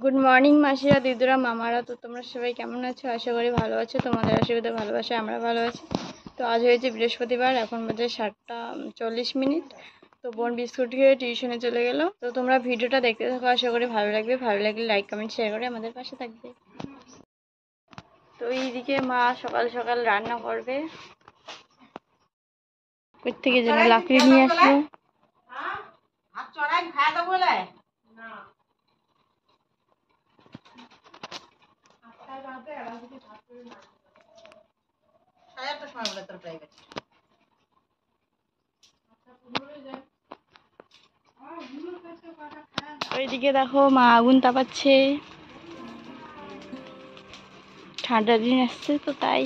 Good morning মাসিরা, দিদুরা, মামারা। তো তোমরা সবাই কেমন আছো? আশা করি ভালো আছো। তোমাদের আশীর্বাদে ভালোবাসা আমরা ভালো আছি। তো আজ হয়েছে বৃহস্পতিবার, এখন বাজে 7:40। তো বোন বিস্কুট খেয়ে টিউশনে চলে গেল। তো তোমরা ভিডিওটা দেখতে থাকো, আশা করি ভালো লাগবে। ভালো লাগলে লাইক কমেন্ট শেয়ার করে আমাদের পাশে থাকবে। তো এইদিকে মা সকাল সকাল রান্না করবে। কোথা থেকে যেন লাকড়ি নিয়ে আসলো। ওইদিকে দেখো মা আগুন তাপাচ্ছে, ঠান্ডা দিন আসছে তো তাই।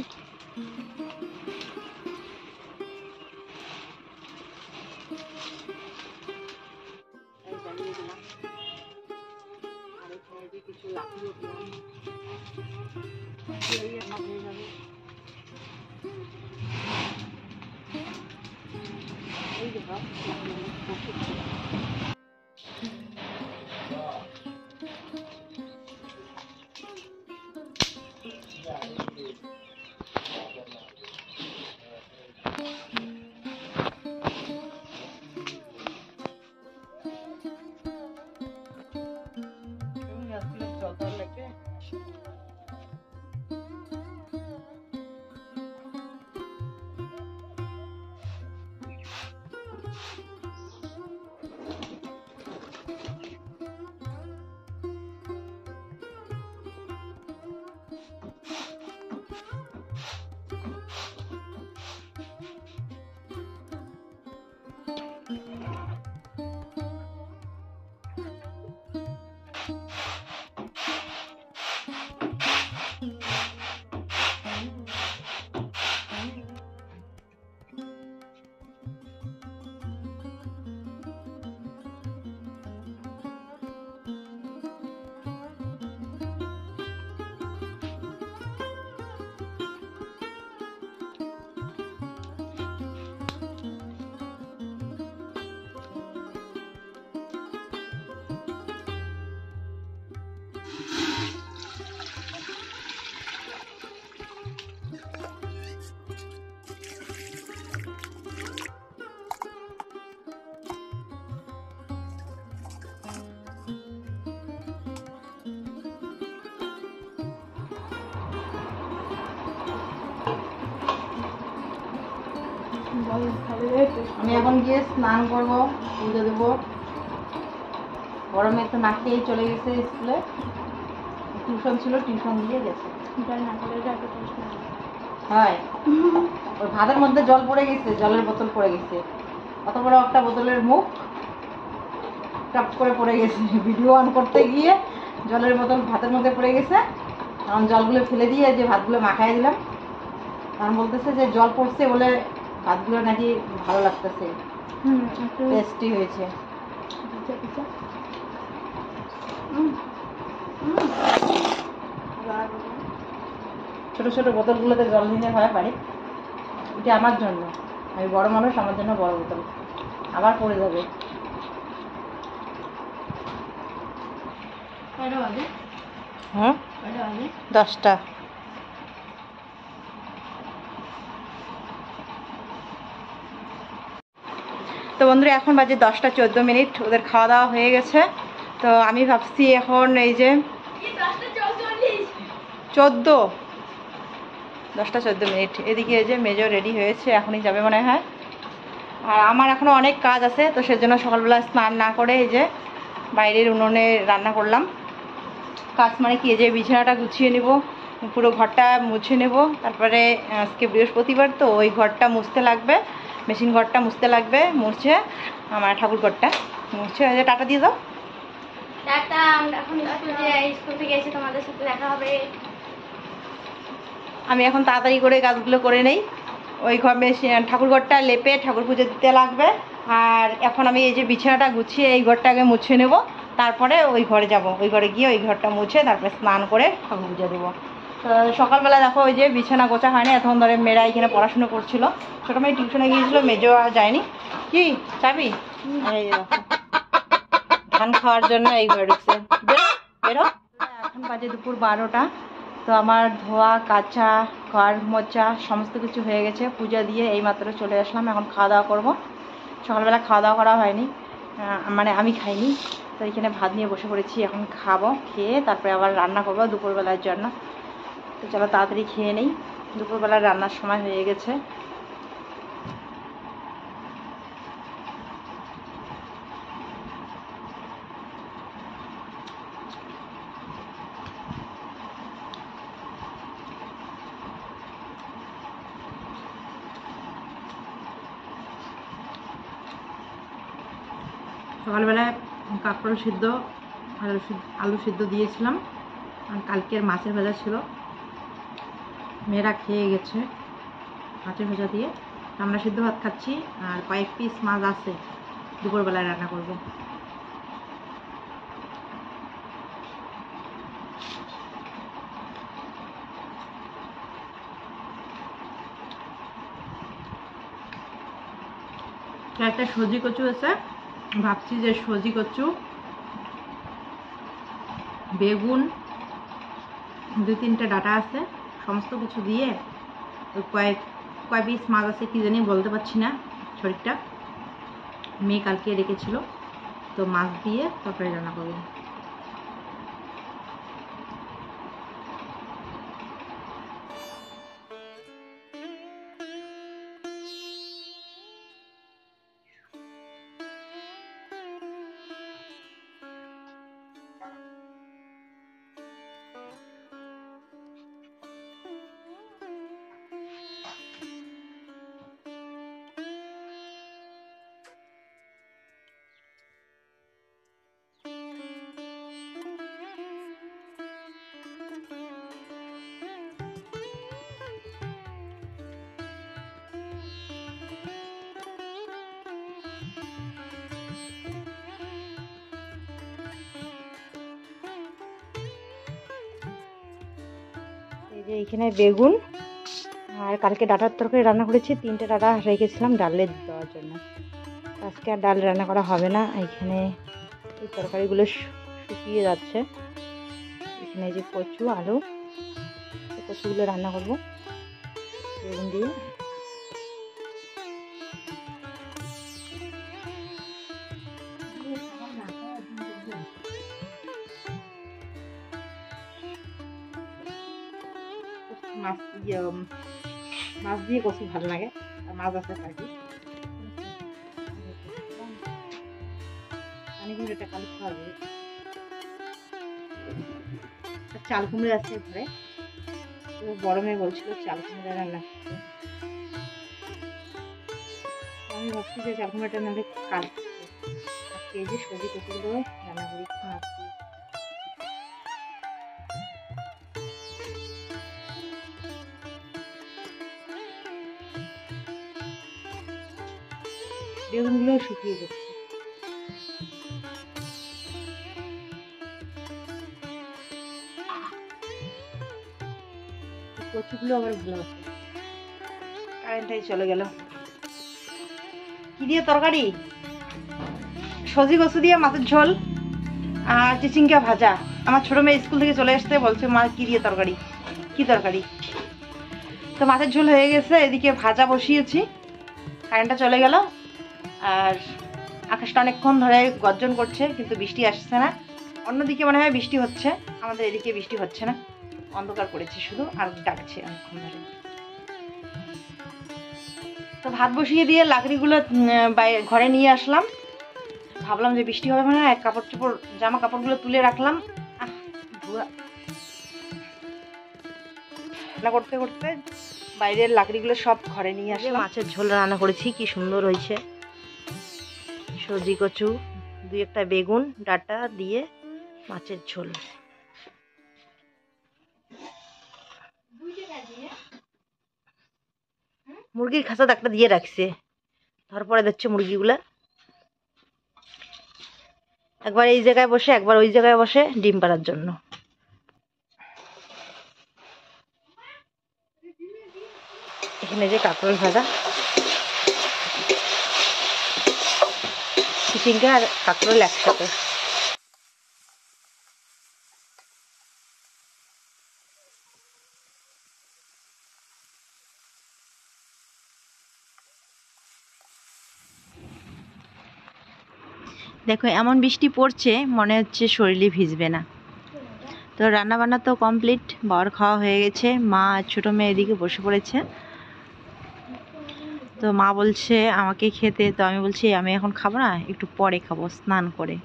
আমি এখন গিয়ে স্নান করবো, পুজো দেবো। গরমে তো না খেয়েই চলে গেছে স্কুলে, টিউশন ছিল, টিউশন দিয়ে গেছে। হয় ওই ভাতের মধ্যে জল পড়ে গেছে, জলের বোতল পড়ে গেছে, অত বড় একটা বোতলের মুখ টপ করে পড়ে গেছে। ভিডিও অন করতে গিয়ে জলের বোতল ভাতের মধ্যে পড়ে গেছে। তখন জলগুলো ফেলে দিয়ে যে ভাতগুলো মাখাই দিলাম, তখন বলতেছে যে জল পড়ছে বলে ভাতগুলো নাকি ভালো লাগতেছে, টেস্টি হয়েছে। ছোট ছোট বোতলগুলোতে জল নিতে হয় পারে, এটা আমার জন্য, আমি বড় মানুষ, আমার জন্য বড় বোতল, আবার পড়ে যাবে। হ্যাঁ 10টা। তো বন্ধুরা এখন বাজে 10:14। ওদের খাওয়া দাওয়া হয়ে গেছে। তো আমি ভাবছি এখন এই যে 10:14, এদিকে এই যে মেজো রেডি হয়েছে, এখনই যাবে মনে হয়। আর আমার এখনও অনেক কাজ আছে, তো সেজন্য সকালবেলা স্নান না করে এই যে বাইরের উনুনে রান্না করলাম। কাজ মানে কি, এই যে বিছানাটা গুছিয়ে নেব, পুরো ঘরটা মুছে নেব। তারপরে আজকে বৃহস্পতিবার তো ওই ঘরটা মুছতে লাগবে, মেশিন ঘরটা মুছতে লাগবে। মুছে আমার ঠাকুর ঘরটা মুছে, টাটা দিয়ে দাও। টাটা, এখন স্কুল থেকে এসে তোমাদের সাথে দেখা হবে। আমি এখন তাড়াতাড়ি করে কাজগুলো করে নেই। ওই ঘর ঠাকুর ঘরটা লেপে ঠাকুর পুজো দিতে লাগবে। আর এখন আমি এই যে বিছানাটা গুছিয়ে এই ঘরটাকে মুছে নেব, তারপরে ওই ঘরে যাব। ওই ঘরে গিয়ে ওই ঘরটা মুছে তারপরে স্নান করে ঠাকুর পুজো দেবো। তো সকালবেলা দেখো ওই যে বিছানা গোছা হয়নি, এখন ধরে মেয়েরা এখানে পড়াশুনো করছিল। ছোটো মেয়ে টিউশনে গিয়েছিল, মেজো আর যায়নি। কি চাবি? এই দেখো ধান খাওয়ার জন্য এই ঘরে ঢুকছে। বেরো। এখন বাজে দুপুর 12টা। তো আমার ধোয়া কাচা ঘর মোচা সমস্ত কিছু হয়ে গেছে, পূজা দিয়ে এইমাত্র চলে আসলাম। এখন খাওয়া দাওয়া করবো। সকালবেলা খাওয়া দাওয়া করা হয়নি, মানে আমি খাইনি। তো এখানে ভাত নিয়ে বসে পড়েছি, এখন খাবো। খেয়ে তারপরে আবার রান্না করবো দুপুরবেলার জন্য। তো চলো তাড়াতাড়ি খেয়ে নেই, দুপুরবেলার রান্নার সময় হয়ে গেছে। সকালবেলায় কাঁকরোল সিদ্ধ আলু সিদ্ধ দিয়েছিলাম, আর কালকের মাছের ভাজা ছিল। মেয়েরা খেয়ে গেছে মাছের ভাজা দিয়ে। আমরা সিদ্ধ ভাত খাচ্ছি, আর কয়েক পিস মাছ আছে, দুপুরবেলায় রান্না করব। একটা সজি কচু আছে, ভাবছি যে সজি কচু বেগুন 2-3টে ডাঁটা আছে, সমস্ত কিছু দিয়ে কয়েক পিস মাছ আছে, কি জানি বলতে পারছি না শরীরটা। মেয়ে কালকে রেখেছিল, তো মাছ দিয়ে তরকারি রান্না করবো। এই যে এখানে বেগুন আর কালকে ডাঁটার তরকারি রান্না করেছি, 3টে ডাঁটা রেখেছিলাম ডালে দেওয়ার জন্য। আজকে আর ডাল রান্না করা হবে না। এখানে এই তরকারিগুলো শুকিয়ে যাচ্ছে। এখানে এই যে কচু আলু, কচুগুলো রান্না করবো বেগুন দিয়ে। মাছ দিয়ে কচু ভালো লাগে, আর মাছ আছে থাকি। পানি কুমড়োটা কালো খাওয়া যাবে। চাল কুমড়ো আছে ঘরে, বড় মেয়ে বলছিল চাল কুমড়ো রান্না করতে। আমি ভাবছি যে চাল কুমড়োটা নাহলে কাল আজকে এই যে সবজি কচুগুলো রান্না করি মাছ দিয়ে। বেগুনগুলো শুকিয়ে যাচ্ছে। কচুগুলো আবার ভালো আছে। কারেন্টটাই চলে গেল। কি দিয়ে তরকারি? সজি কচু দিয়ে মাছের ঝোল আর চিচিঙ্গা ভাজা। আমার ছোট মেয়ে স্কুল থেকে চলে আসতে বলছে, মা কি দিয়ে তরকারি, কি তরকারি? তো মাছের ঝোল হয়ে গেছে, এদিকে ভাজা বসিয়েছি। কারেন্টটা চলে গেল, আর আকাশটা অনেকক্ষণ ধরে গর্জন করছে, কিন্তু বৃষ্টি আসছে না। অন্যদিকে মনে হয় বৃষ্টি হচ্ছে, আমাদের এদিকে বৃষ্টি হচ্ছে না, অন্ধকার করেছে শুধু, আর ডাকছে অনেকক্ষণ ধরে। তো ভাত বসিয়ে দিয়ে লাকড়িগুলো ঘরে নিয়ে আসলাম। ভাবলাম যে বৃষ্টি হবে মানে কাপড় চোপড় জামা কাপড়গুলো তুলে রাখলাম। রান্না করতে করতে বাইরের লাকড়িগুলো সব ঘরে নিয়ে আসলাম। মাছের ঝোল রান্না করেছি, কি সুন্দর হয়েছে। সজি কচু, 2-একটা বেগুন ডাঁটা দিয়ে মাছের ঝোল। মুরগির খাঁচা একটা দিয়ে রাখছে, তারপরে দেখছে মুরগিগুলা একবার এই জায়গায় বসে একবার ওই জায়গায় বসে ডিম পাড়ার জন্য। এখানে যে কাঁকরোল ভাজা, চিচিঙ্গা আর কাঁকরোল একসাথে। দেখো এমন বৃষ্টি পড়ছে মনে হচ্ছে শরীরে ভিজবে না। তো রান্নাবান্না তো কমপ্লিট, বাবার খাওয়া হয়ে গেছে, মা আর ছোটো মেয়ে এদিকে বসে পড়েছে। তো মা বলছে আমাকে খেতে, তো আমি বলছি আমি এখন খাবো না, একটু পরে খাবো স্নান করে।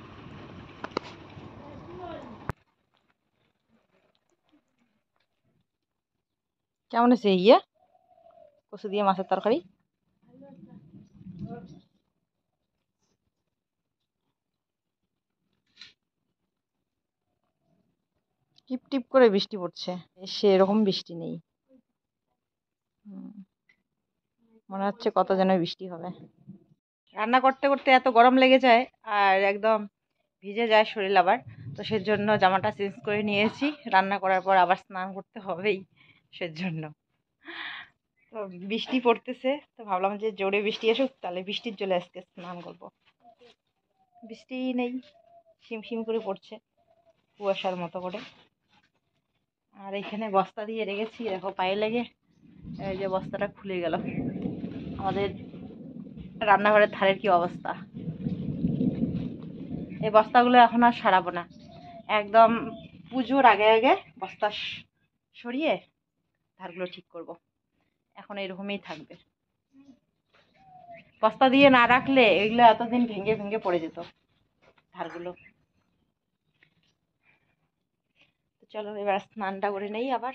কেমন আছে কচু দিয়ে মাছের তরকারি? টিপ টিপ করে বৃষ্টি পড়ছে, সেরকম বৃষ্টি নেই। মনে হচ্ছে কত যেন বৃষ্টি হবে। রান্না করতে করতে এত গরম লেগে যায় আর একদম ভিজে যায় শরীর আবার, তো সেজন্য জামাটা চেঞ্জ করে নিয়েছি। রান্না করার পর আবার স্নান করতে হবেই, সেজন্য। তো বৃষ্টি পড়তেছে, তো ভাবলাম যে জোরে বৃষ্টি আসুক, তাহলে বৃষ্টির জলে আজকে স্নান করবো। বৃষ্টি নেই, শিমশিম করে পড়ছে কুয়াশার মতো করে। আর এখানে বস্তা দিয়ে রেখেছি, দেখো পায়ে লেগে এই যে বস্তাটা খুলে গেল। আমাদের রান্নাঘরের ধারের কি অবস্থা! এই বস্তাগুলো এখন আর সারাবো না, একদম পুজোর আগে আগে বস্তা সরিয়ে ধারগুলো ঠিক করব। এখন এরকমই থাকবে, বস্তা দিয়ে না রাখলে এগুলো এতদিন ভেঙে ভেঙে পড়ে যেত ধারগুলো। তো চলো এবার স্নানটা করে নেই আবার।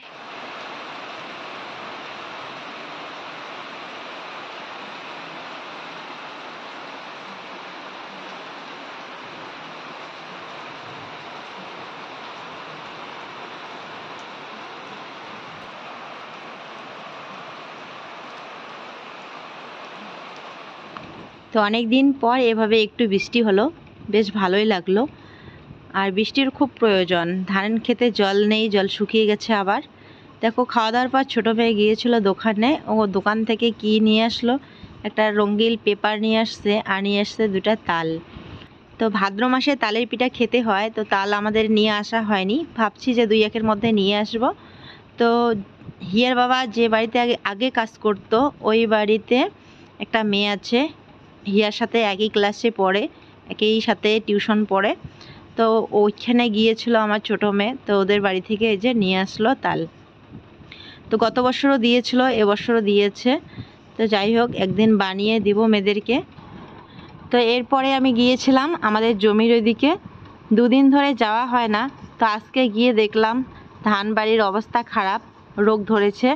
তো অনেক দিন পর এভাবে একটু বৃষ্টি হলো, বেশ ভালোই লাগলো। আর বৃষ্টির খুব প্রয়োজন, ধান খেতে জল নেই, জল শুকিয়ে গেছে। আবার দেখো খাওয়া দাওয়ার পর ছোটো মেয়ে গিয়েছিল দোকানে, ও দোকান থেকে কি নিয়ে আসলো, একটা রঙিন পেপার নিয়ে আসছে, আর নিয়ে আসছে 2টা তাল। তো ভাদ্র মাসে তালের পিঠা খেতে হয়, তো তাল আমাদের নিয়ে আসা হয়নি, ভাবছি যে 2-1-এর মধ্যে নিয়ে আসব। তো হিয়ার বাবা যে বাড়িতে আগে কাজ করতো, ওই বাড়িতে একটা মেয়ে আছে, হিয়ার সাথে একই ক্লাসে পড়ে, একই সাথে টিউশন পড়ে। তো ওইখানে গিয়েছিল আমার ছোটো মেয়ে, তো ওদের বাড়ি থেকে এই যে নিয়ে আসলো তাল। তো গত বছরও দিয়েছিল, এবছরও দিয়েছে। তো যাই হোক, একদিন বানিয়ে দিব মেয়েদেরকে। তো এরপরে আমি গিয়েছিলাম আমাদের জমির ওইদিকে, 2 দিন ধরে যাওয়া হয় না। তো আজকে গিয়ে দেখলাম ধান বাড়ির অবস্থা খারাপ, রোগ ধরেছে,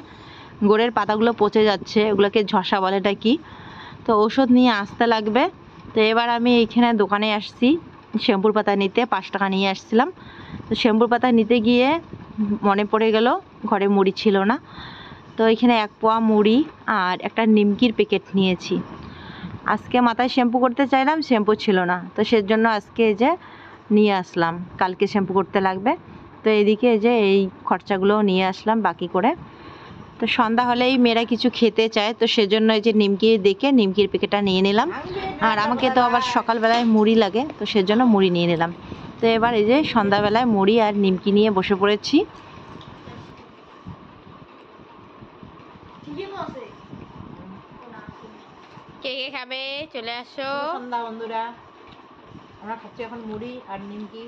গোড়ের পাতাগুলো পচে যাচ্ছে, ওগুলোকে ঝসা বলেটা কি। তো ওষুধ নিয়ে আসতে লাগবে। তো এবার আমি এইখানে দোকানে আসছি শ্যাম্পুর পাতা নিতে, 5 টাকা নিয়ে আসছিলাম। তো শ্যাম্পুর পাতা নিতে গিয়ে মনে পড়ে গেল ঘরে মুড়ি ছিল না। তো এখানে 1 পোয়া মুড়ি আর একটা নিমকির প্যাকেট নিয়েছি। আজকে মাথায় শ্যাম্পু করতে চাইলাম, শ্যাম্পু ছিল না, তো সেজন্য আজকে এই যে নিয়ে আসলাম, কালকে শ্যাম্পু করতে লাগবে। তো এদিকে এই যে এই খরচাগুলোও নিয়ে আসলাম বাকি করে। তো সন্ধ্যা হলেই মেয়েরা কিছু খেতে চায়, তো সেজন্য এই যে নিমকি দেখে নিমকির প্যাকেটটা নিয়ে নিলাম। আর আমাকে তো আবার সকালবেলায় মুড়ি লাগে, তো সেজন্য মুড়ি নিয়ে নিলাম। তো এবার এই যে সন্ধ্যাবেলায় মুড়ি আর নিমকি নিয়ে বসে পড়েছি। কে কে খাবে চলে আসো। সন্ধ্যা বন্ধুরা, আমরা খাচ্ছি এখন মুড়ি আর নিমকি।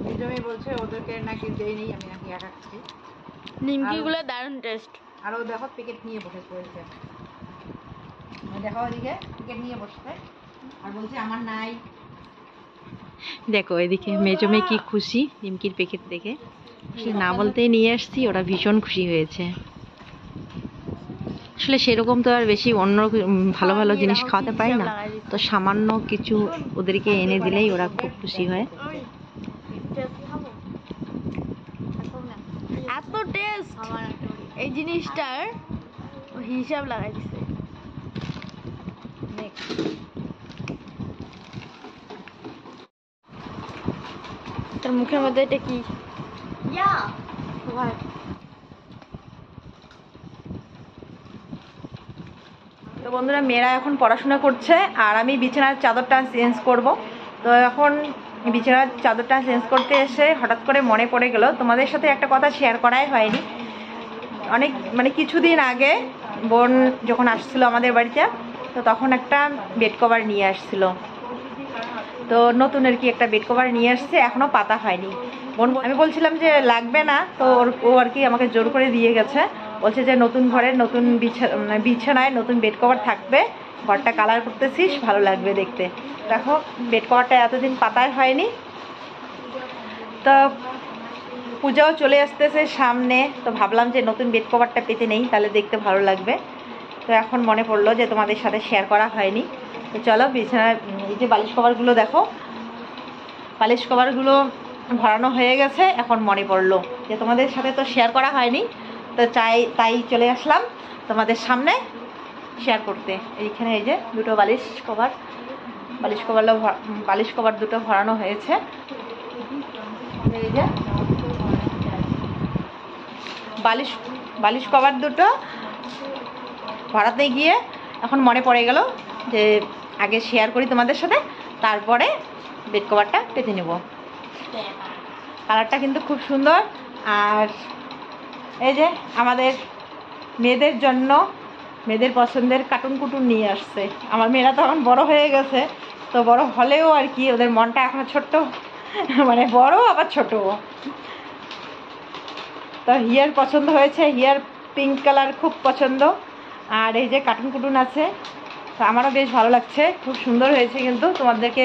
নিজমে বলছে ওদেরকে নাকি দেই নেই, আমি নাকি একা খাচ্ছি। নিমকিগুলো দারুণ টেস্ট। আর ও দেখো প্যাকেট নিয়ে বসে পড়েছে, দেখো ওদিকে প্যাকেট নিয়ে বসছে আর বলছে আমার নাই। দেখো এদিকে মেজমে কি খুশি নিমকির প্যাকেট দেখে, সে না বলতেই নিয়ে আসছি, ওরা ভীষণ খুশি হয়েছে। আসলে সেরকম তো আর বেশি অন্য ভালো ভালো জিনিস খাওয়াতে পারি না, তো সামান্য কিছু ওদেরকে এনে দিলেই ওরা খুব খুশি হয়। এত টেস্ট এই জিনিসটার হিসাব লাগাই দিছে। তোর মুখের মধ্যে এটা কি? তো বন্ধুরা, মেয়েরা এখন পড়াশোনা করছে আর আমি বিছানার চাদরটা চেঞ্জ করব। তো এখন বিছানার চাদরটা চেঞ্জ করতে এসে হঠাৎ করে মনে পড়ে গেল, তোমাদের সাথে একটা কথা শেয়ার করাই হয়নি। অনেক কিছুদিন আগে বোন যখন আসছিল আমাদের বাড়িতে, তো তখন একটা বেড কভার নিয়ে আসছিল। তো নতুন আর কি একটা বেড কভার নিয়ে আসছে, এখনও পাতা হয়নি। আমি বলছিলাম যে লাগবে না, তো ও আর কি আমাকে জোর করে দিয়ে গেছে। বলছে যে নতুন ঘরে নতুন বিছানায় নতুন বেড কভার থাকবে, ঘরটা কালার করতেছিস, ভালো লাগবে দেখতে। দেখো বেড কভারটা এতদিন পাতায় হয়নি। তো পূজাও চলে আসতেছে সামনে, তো ভাবলাম যে নতুন বেড কভারটা পেতে নেই, তাহলে দেখতে ভালো লাগবে। তো এখন মনে পড়লো যে তোমাদের সাথে শেয়ার করা হয়নি। তো চলো বিছানায় এই যে বালিশ কভারগুলো দেখো, বালিশ কভারগুলো ভরানো হয়ে গেছে। এখন মনে পড়লো যে তোমাদের সাথে তো শেয়ার করা হয়নি, তো তাই চলে আসলাম তোমাদের সামনে শেয়ার করতে। এইখানে এই যে দুটো বালিশ কভার দুটো ভরানো হয়েছে। এই যে বালিশ কভার দুটো ভরাতে গিয়ে এখন মনে পড়ে গেল যে আগে শেয়ার করি তোমাদের সাথে, তারপরে বেড কভারটা পেতে নেব। কালারটা কিন্তু খুব সুন্দর। আর এই যে আমাদের মেয়েদের জন্য মেয়েদের পছন্দের কার্টুন কুটুন নিয়ে আসছে। আমার মেয়েরা তো এখন বড় হয়ে গেছে, তো বড় হলেও আর কি ওদের মনটা এখনো ছোট্ট, মানে বড় আবার ছোট। তো হিয়ার পছন্দ হয়েছে, হিয়ার পিঙ্ক কালার খুব পছন্দ। আর এই যে কার্টুন কুটুন আছে, তো আমারও বেশ ভালো লাগছে, খুব সুন্দর হয়েছে। কিন্তু তোমাদেরকে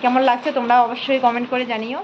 কেমন লাগছে তোমরা অবশ্যই কমেন্ট করে জানিও।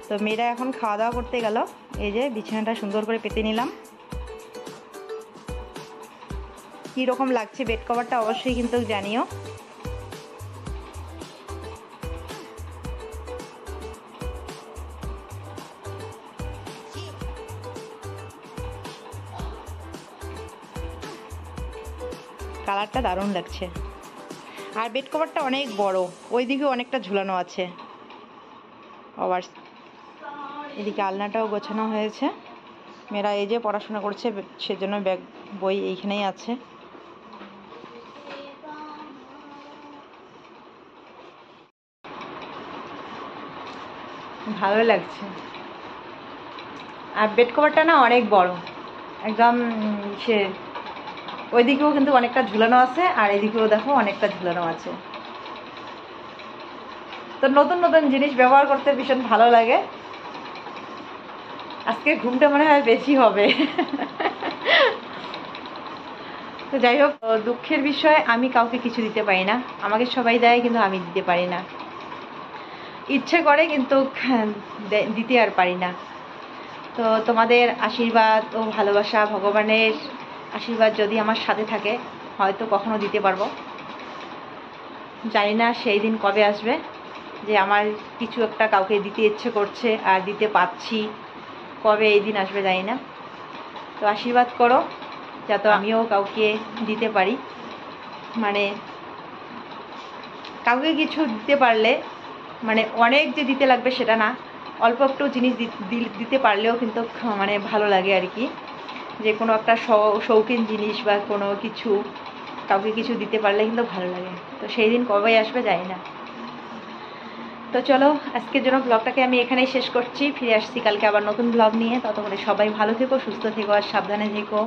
তো মেয়েরা এখন খাওয়া দাওয়া করতে গেল। এই যে বিছানাটা সুন্দর করে পেতে নিলাম। কীরকম লাগছে বেড কভারটা অবশ্যই কিন্তু জানিও। কালারটা দারুণ লাগছে। আর বেড কভারটা অনেক বড়, ওইদিকে অনেকটা ঝুলানো আছে। আবার এদিকে আলনাটাও গোছানো হয়েছে। মেয়েরা এই যে পড়াশোনা করছে, সেজন্য ব্যাগ বই এইখানেই আছে। ভালো লাগছে। আর বেড কভারটা না অনেক বড়, একদম সে ওইদিকেও কিন্তু অনেকটা ঝুলানো আছে, আর এদিকেও দেখো অনেকটা ঝুলানো আছে। তো নতুন নতুন জিনিস ব্যবহার করতে ভীষণ ভালো লাগে। আজকে ঘুমটা মনে হয় বেশি হবে। তো যাই হোক, দুঃখের বিষয় আমি কাউকে কিছু দিতে পারি না। আমাকে সবাই দেয় কিন্তু আমি দিতে পারি না। ইচ্ছে করে কিন্তু দিতে আর পারি না। তো তোমাদের আশীর্বাদ ও ভালোবাসা, ভগবানের আশীর্বাদ যদি আমার সাথে থাকে, হয়তো কখনো দিতে পারবো। জানি না সেই দিন কবে আসবে যে আমার কিছু একটা কাউকে দিতে ইচ্ছে করছে আর দিতে পারছি। কবে এই দিন আসবে জানি না। তো আশীর্বাদ করো যাতে আমিও কাউকে দিতে পারি। মানে কাউকে কিছু দিতে পারলে মানে অনেক যে দিতে লাগবে সেটা না, অল্প একটু জিনিস দিতে পারলেও কিন্তু মানে ভালো লাগে আর কি। যে কোনো একটা শৌখিন জিনিস বা কোনো কিছু কাউকে কিছু দিতে পারলে কিন্তু ভালো লাগে। তো সেই দিন কবে আসবে জানি না। তো চলো, আজকের জন্য ব্লগটাকে আমি এখানেই শেষ করছি। ফিরে আসছি কালকে আবার নতুন ব্লগ নিয়ে। ততক্ষণে সবাই ভালো থেকো, সুস্থ থেকো আর সাবধানে থেকো।